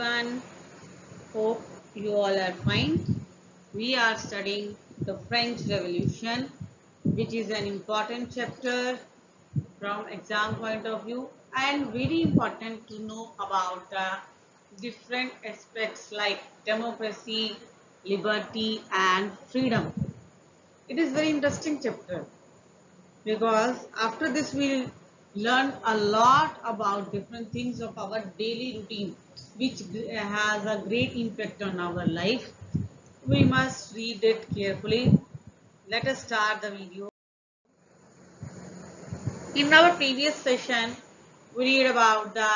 everyone. Hope you all are fine. We are studying the French Revolution, which is an important chapter from exam point of view and very important to know about the different aspects like democracy, liberty and freedom. It is very interesting chapter because after this we'll learn a lot about different things of our daily routine which has a great impact on our life. We must read it carefully. Let us start the video. In our previous session we read about the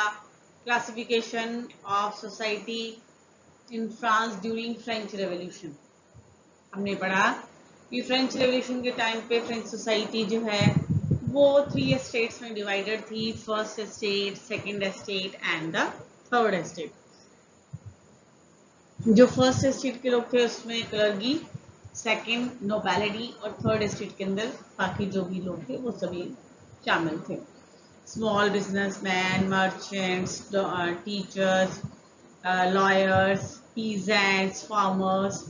classification of society in France during French Revolution. हमने पढ़ा कि French revolution के time पे French society जो है वो 3 states में divided थी. First state, second state and the third state. जो फर्स्ट स्टेट के लोग थे उसमें क्लर्गी, सेकंड नोबेलिटी और थर्ड स्टेट के अंदर बाकी जो भी लोग थे वो सभी शामिल थे. Small businessman, merchants, teachers, lawyers, peasants, farmers,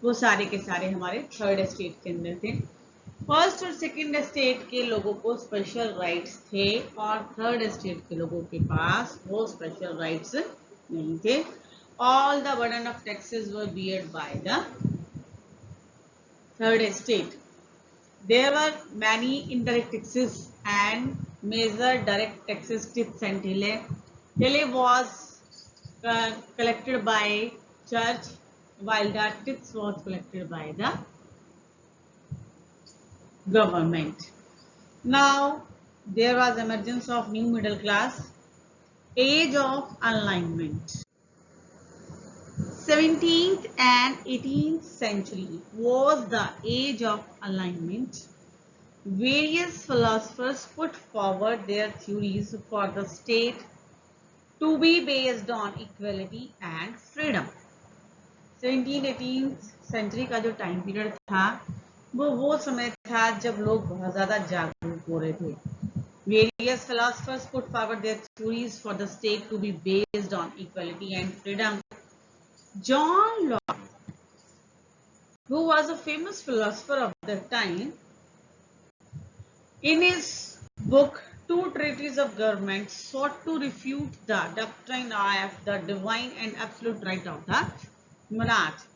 वो सारे के सारे हमारे थर्ड स्टेट के अंदर थे. फर्स्ट और सेकंड स्टेट के लोगों को स्पेशल राइट्स थे और थर्ड स्टेट के लोगों के पास वो स्पेशल राइट्स नहीं थे. All the burden of taxes were beared by the third state. There were many indirect taxes and major direct taxes, tips and tille. Tille was collected by church, while the tips was collected by the government. Now there was emergence of new middle class, age of enlightenment. 17th and 18th century was the age of enlightenment. Various philosophers put forward their theories for the state to be based on equality and freedom. 17th-18th century का जो time period था वो समय था जब लोग बहुत ज्यादा जागरूक हो रहे थे. Various philosophers put forward their theories for the state to be based on equality and freedom. John Locke, who was a famous philosopher of that time, in his book Two Treatises of Government, sought to refute the doctrine of the divine and absolute right of the monarch.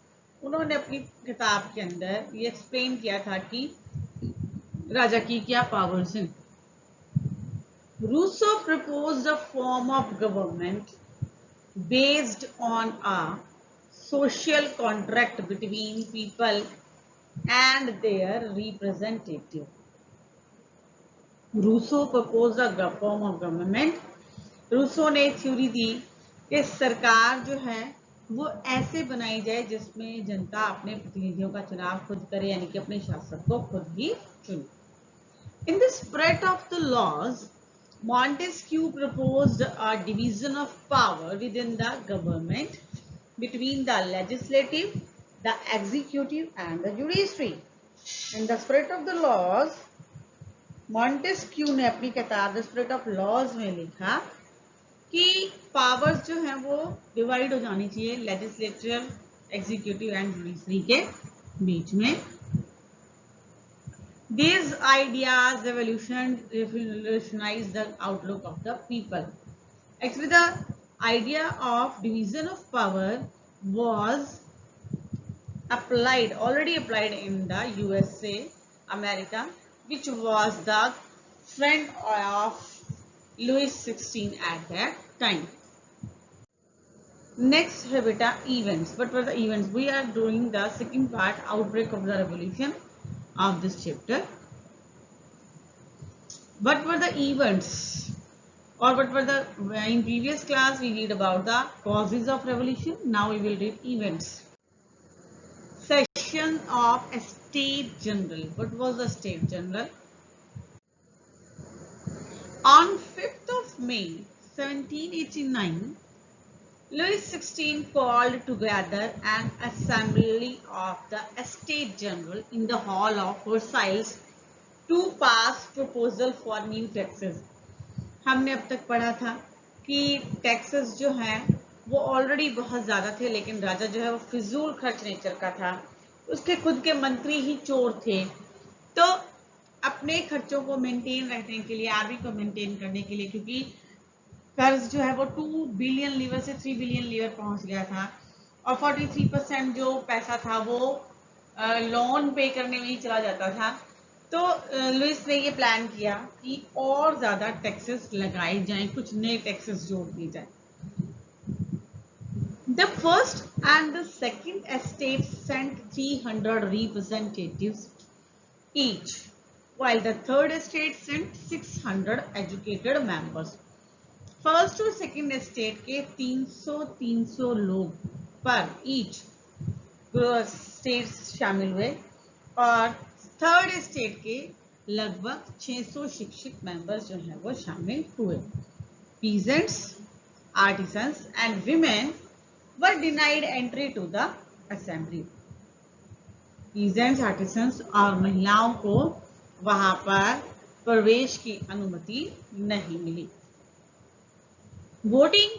उन्होंने अपनी किताब के अंदर ये explain किया था कि राजा की क्या पावर्स हैं. Rousseau proposed a form of government based on a social contract between people and their representative. Rousseau proposed a form of government. Rousseau ने थ्योरी दी कि सरकार जो है वो ऐसे बनाई जाए जिसमें जनता अपने प्रतिनिधियों का चुनाव खुद करे, यानी कि अपने शासक को खुद ही चुने. In the spirit of the laws, Montesquieu proposed a division of power within the government between the legislative, the executive and the judiciary. In the spirit of the laws, Montesquieu ने अपनी किताब The Spirit of Laws में लिखा कि powers जो हैं वो divide हो जानी चाहिए लेजिस्लेटिव, एग्जीक्यूटिव एंड जुडिशरी के बीच में. These ideas revolutionized the outlook of the people. Actually, the idea of division of power was already applied in the USA, America, which was the friend of Louis XVI at that time. Next है बेटा events. What were the events? We are doing the second part, outbreak of the revolution of this chapter. What were the events, or what were the, in previous class we read about the causes of revolution. Now we will read events. Session of a State General. What was the State General? On 5th of May 1789, Louis XVI called together an assembly of the State General in the Hall of Versailles to pass proposal for new taxes. हमने अब तक पढ़ा था कि taxes जो हैं वो already बहुत ज़्यादा थे, लेकिन राजा जो है वो फिजूल खर्च नेचर का था। उसके खुद के मंत्री ही चोर थे, तो अपने खर्चों को मेंटेन रखने के लिए, आर्मी को मेंटेन करने के लिए, क्योंकि कर्ज जो है वो 2 बिलियन लीवर से 3 बिलियन लीवर पहुंच गया था, और 43% जो पैसा था वो लोन पे करने में ही चला जाता था। तो लुइस ने ये प्लान किया कि और ज्यादा टैक्सेस लगाए जाएं, कुछ नए टैक्सेस जोड़ दिए जाए। The first and the second estates sent 300 representatives each, while the third estate sent 600 educated members. First और सेकंड एस्टेट के 300 लोग पर ईच स्टेट शामिल हुए, और थर्ड एस्टेट के लगभग 600 शिक्षित मेंबर्स जो हैं वो शामिल हुए। Peasants, artisans and women were denied entry to the assembly. Peasants, artisans और महिलाओं को वहां पर प्रवेश की अनुमति नहीं मिली। Voting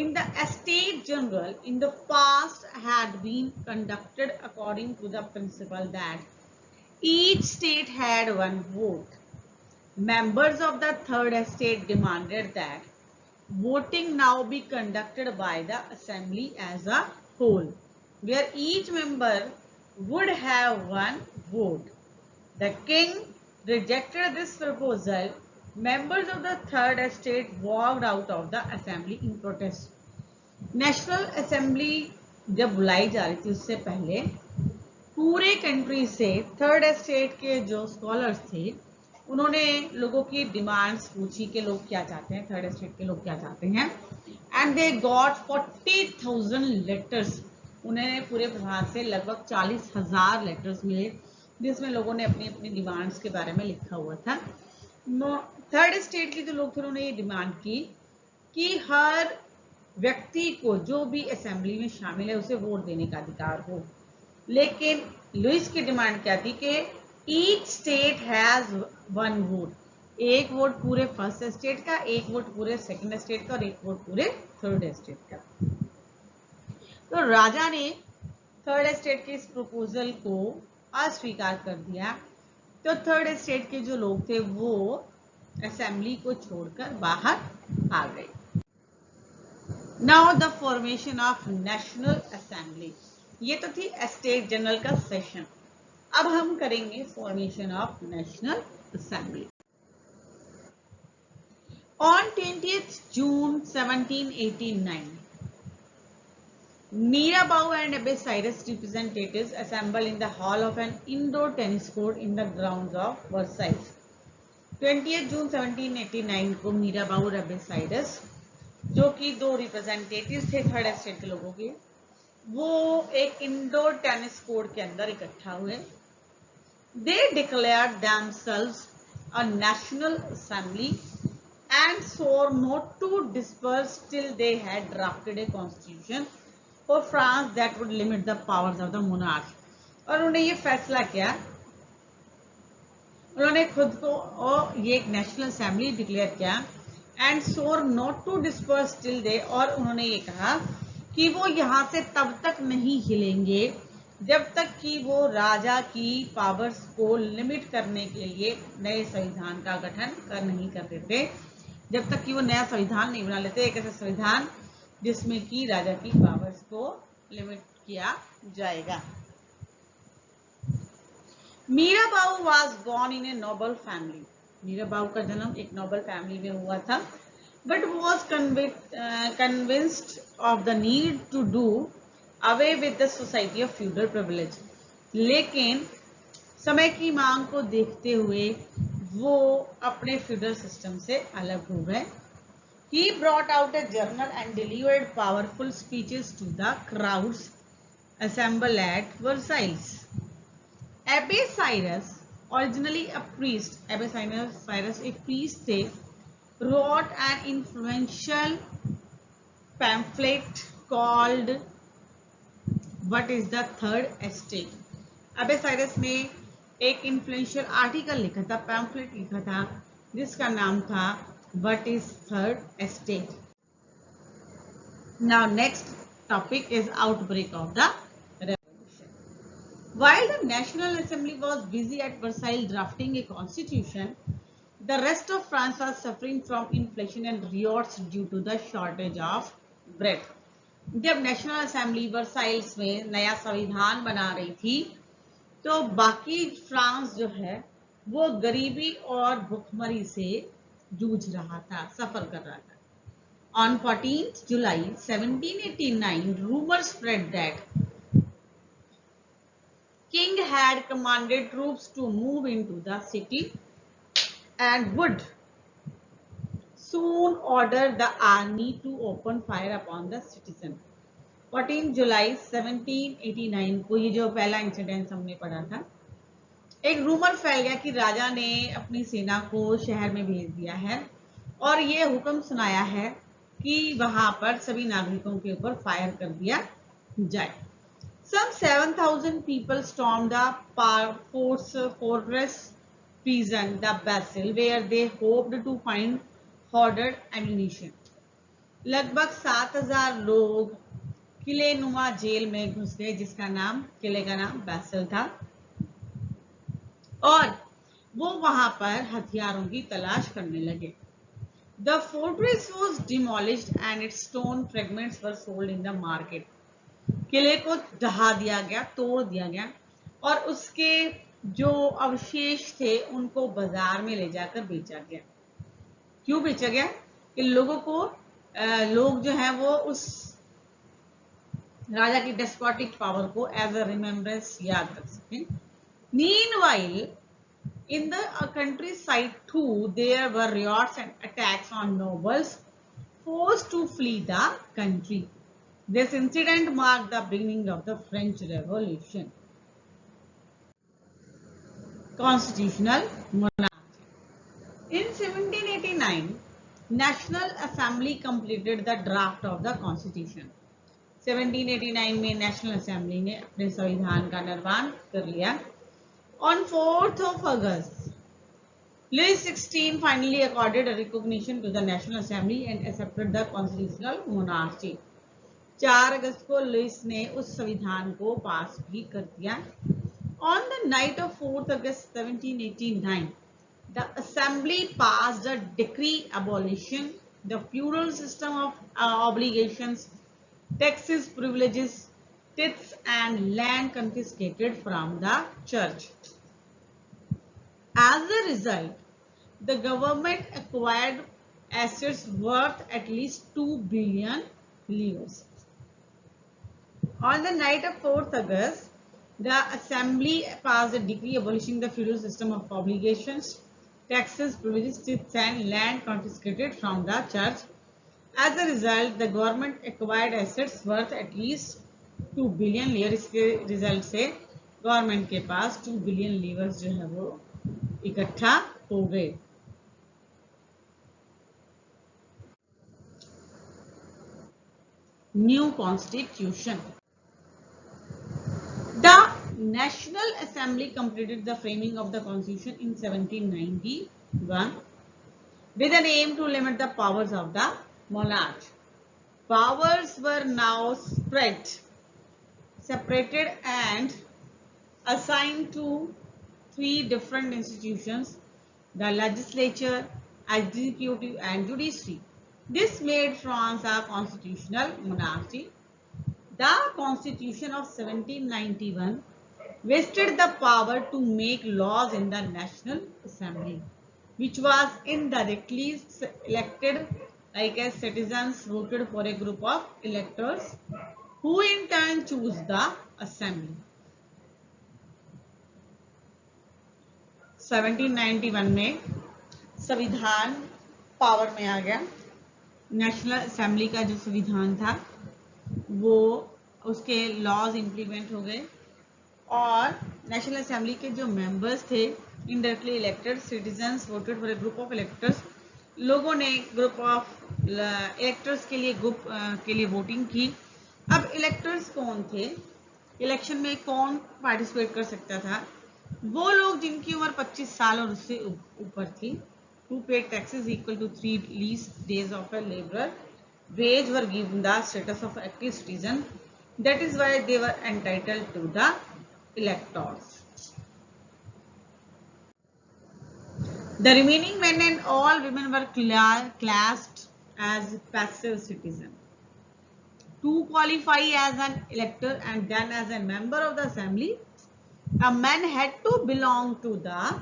in the Estate General in the past had been conducted according to the principle that each state had one vote. Members of the third estate demanded that voting now be conducted by the assembly as a whole, where each member would have one vote. The king rejected this proposal. Members of the third estate walked out of the assembly in protest. National assembly जब बुलाई जा रही थी उससे पहले पूरे country से third estate के जो स्कॉलर्स थे उन्होंने लोगों की डिमांड्स पूछी कि लोग क्या चाहते हैं, थर्ड एस्टेट के लोग क्या चाहते हैं, एंड दे गॉट 40,000 लेटर्स। उन्हें पूरे भारत से लगभग 40,000 लेटर्स मिले जिसमें लोगों ने अपनी अपनी डिमांड्स के बारे में लिखा हुआ था। थर्ड स्टेट के जो लोग थे उन्होंने ये डिमांड की कि हर व्यक्ति को जो भी असेंबली में शामिल है उसे वोट देने का अधिकार हो, लेकिन लुइस की डिमांड क्या थी कि each state has one vote, एक वोट पूरे फर्स्ट स्टेट का, एक वोट पूरे सेकंड स्टेट का और एक वोट पूरे थर्ड स्टेट का। तो राजा ने थर्ड स्टेट के इस प्रपोजल को अस्वीकार कर दिया, तो थर्ड स्टेट के जो लोग थे वो असेंबली को छोड़कर बाहर आ गए। Now the formation of national assembly, ये तो थी स्टेट जनरल का सेशन। अब हम करेंगे formation of national assembly. On 20th June 1789, Mirabeau and Abbassides representatives assembled in the hall of an indoor tennis court in the grounds of Versailles. 20th June 1789 को मीराबाउ और अब्बासाइड्स, जो कि दो रिप्रेजेंटेटिव्स थे थर्ड स्टेट के लोगों के, वो एक इंडोर टेनिस कोर्ट के अंदर इकट्ठा हुए। They declared themselves a national assembly and swore not to disperse till they had drafted a constitution for France that would limit the powers of the monarch. और उन्होंने ये फैसला किया, उन्होंने खुद को और ये एक नेशनल असेंबली डिक्लेयर किया and swore not to disperse till they, और उन्होंने ये कहा कि वो यहाँ से तब तक नहीं हिलेंगे जब तक कि वो राजा की पावर्स को लिमिट करने के लिए नए संविधान का गठन नहीं कर देते, जब तक कि वो नया संविधान नहीं बना लेते, एक ऐसा संविधान जिसमें कि राजा की पावर्स को लिमिट किया जाएगा। Mirabeau was born in a noble family, Mirabeau का जन्म एक नोबल फैमिली में हुआ था, but was convinced of the need to do away with the society of feudal privilege. लेकिन समय की मांग को देखते हुए वो अपने फ्यूडल सिस्टम से अलग हो गए। He brought out a journal and delivered powerful speeches to the crowds assembled at Versailles. Abbassides, originally a priest, Abbassides एक priest थे, wrote an influential pamphlet called What is the Third Estate? Abbassides ने एक influential article लिखा था, pamphlet लिखा था, जिसका नाम था What is Third Estate? Now next topic is outbreak of the revolution. While the National Assembly was busy at Versailles drafting a constitution, the rest of France was suffering from inflation and riots due to the shortage of bread. जब national assembly Versailles में नया संविधान बना रही थी तो बाकी France जो है वो गरीबी और भुखमरी से जूझ रहा था, सफर कर रहा था। On 14th July 1789, rumors spread that king had commanded troops to move into the city and would soon order the army to open fire upon the citizen. 14 जुलाई 1789 को ये जो पहला इंसिडेंट हमने पढ़ा था, एक रूमर फैल गया कि राजा ने अपनी सेना को शहर में भेज दिया है और ये हुक्म सुनाया है कि वहां पर सभी नागरिकों के ऊपर फायर कर दिया जाए। Some 7,000 people stormed the fortress prison, the Bastille, where they hoped to find hoarded ammunition. लगभग 7,000 लोग किले नुमा जेल में घुस गए, जिसका नाम, किले का नाम बैसल था, और वो वहां पर हथियारों की तलाश करने लगे। The fortress was demolished and its stone fragments were sold in the market. किले को ढहा दिया गया, तोड़ दिया गया और उसके जो अवशेष थे उनको बाजार में ले जाकर बेचा गया। क्यों बेचा गया? कि लोगों को लोग जो है वो उस राजा की डेस्पोटिक पावर को एज अ रिमेम्बरेंस याद रख सकें। Meanwhile, in the countryside too, there were riots and attacks on nobles forced to flee the country. This incident marked the beginning of the French Revolution. Constitutional monarchy. In 1789, National Assembly completed the draft of the Constitution. 1789 में national assembly ने अपने संविधान का निर्माण कर लिया। On 4th of August, Louis XVI finally accorded a recognition to the National Assembly and accepted the constitutional monarchy. 4 अगस्त को Louis ने उस संविधान को पास भी कर दिया। On the night of 4th August 1789, the Assembly passed a decree abolishing the feudal system of obligations, taxes, privileges, tithes, and land confiscated from the church. As a result, the government acquired assets worth at least 2 billion livres. On the night of 4th August, the Assembly passed a decree abolishing the feudal system of obligations, taxes, privileges, tithes, and land confiscated from the church. As a result, the government acquired assets worth at least 2 billion livres. इसके result से government के पास 2 billion levers जो है वो इकट्ठा हो गए। New constitution. The National Assembly completed the framing of the Constitution in 1791 with an aim to limit the powers of the monarch. Powers were now separated and assigned to 3 different institutions: the legislature, executive, and judiciary. This made France a constitutional monarchy. The Constitution of 1791 vested the power to make laws in the National Assembly, which was indirectly elected, like as citizens voted for a group of electors who in turn choose the assembly. 1791 में संविधान power में आ गया। National assembly का जो संविधान था वो उसके लॉज इम्प्लीमेंट हो गए और नेशनल असेंबली के जो मेंबर्स थे indirectly elected citizens voted for a group of electors. लोगों ने ग्रुप ऑफ इलेक्टर्स के लिए वोटिंग की। अब इलेक्टर्स कौन थे? इलेक्शन में कौन पार्टिसिपेट कर सकता था? वो लोग जिनकी उम्र 25 साल और उससे ऊपर थी। Who paid taxes equal to 3 least days of a laborer, wage were given the status of active citizen. That is why they were entitled to the electors. The remaining men and all women were classed as passive citizens. To qualify as an elector and then as a member of the assembly, a man had to belong to the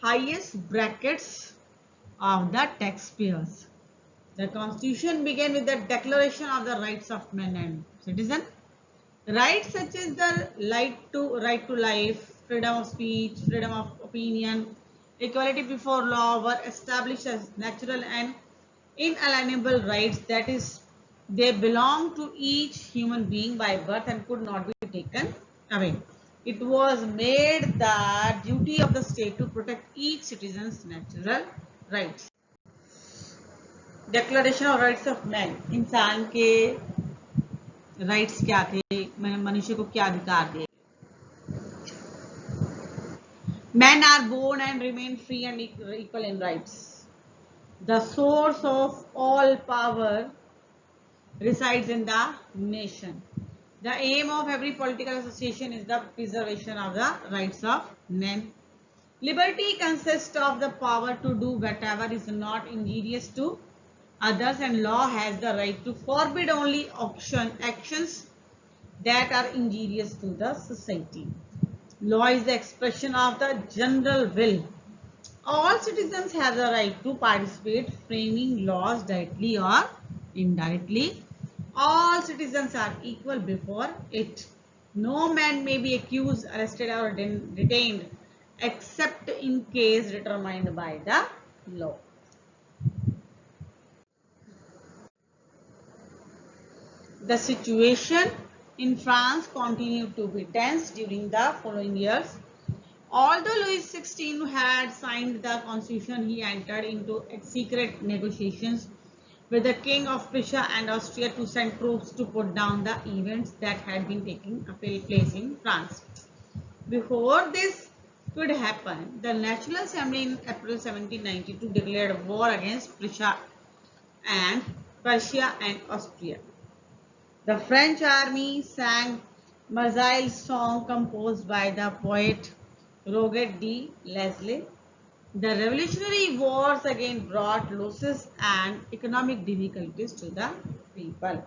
highest brackets of the taxpayers. The constitution began with the declaration of the rights of men and citizen. Rights such as the right to life, freedom of speech, freedom of opinion, equality before law were established as natural and inalienable rights. That is, they belong to each human being by birth and could not be taken away. It was made the duty of the state to protect each citizen's natural rights. Declaration of Rights of Man, इंसान के rights क्या थे, मनुष्य को क्या अधिकार दिए. Men are born and remain free and equal in rights. The source of all power resides in the nation. The aim of every political association is the preservation of the rights of men. Liberty consists of the power to do whatever is not injurious to others, and law has the right to forbid only actions that are injurious to the society. Law is the expression of the general will. All citizens have the right to participate, framing laws directly or indirectly. All citizens are equal before it. No man may be accused, arrested, or detained except in case determined by the law. The situation in France continued to be tense during the following years. Although Louis XVI had signed the constitution, he entered into secret negotiations with the King of Prussia and Austria to send troops to put down the events that had been taking place in France. Before this could happen, the National Assembly in April 1792 declared war against Prussia and Austria. The French army sang Marseille's song composed by the poet Roger de Leslie. The Revolutionary Wars again brought losses and economic difficulties to the people.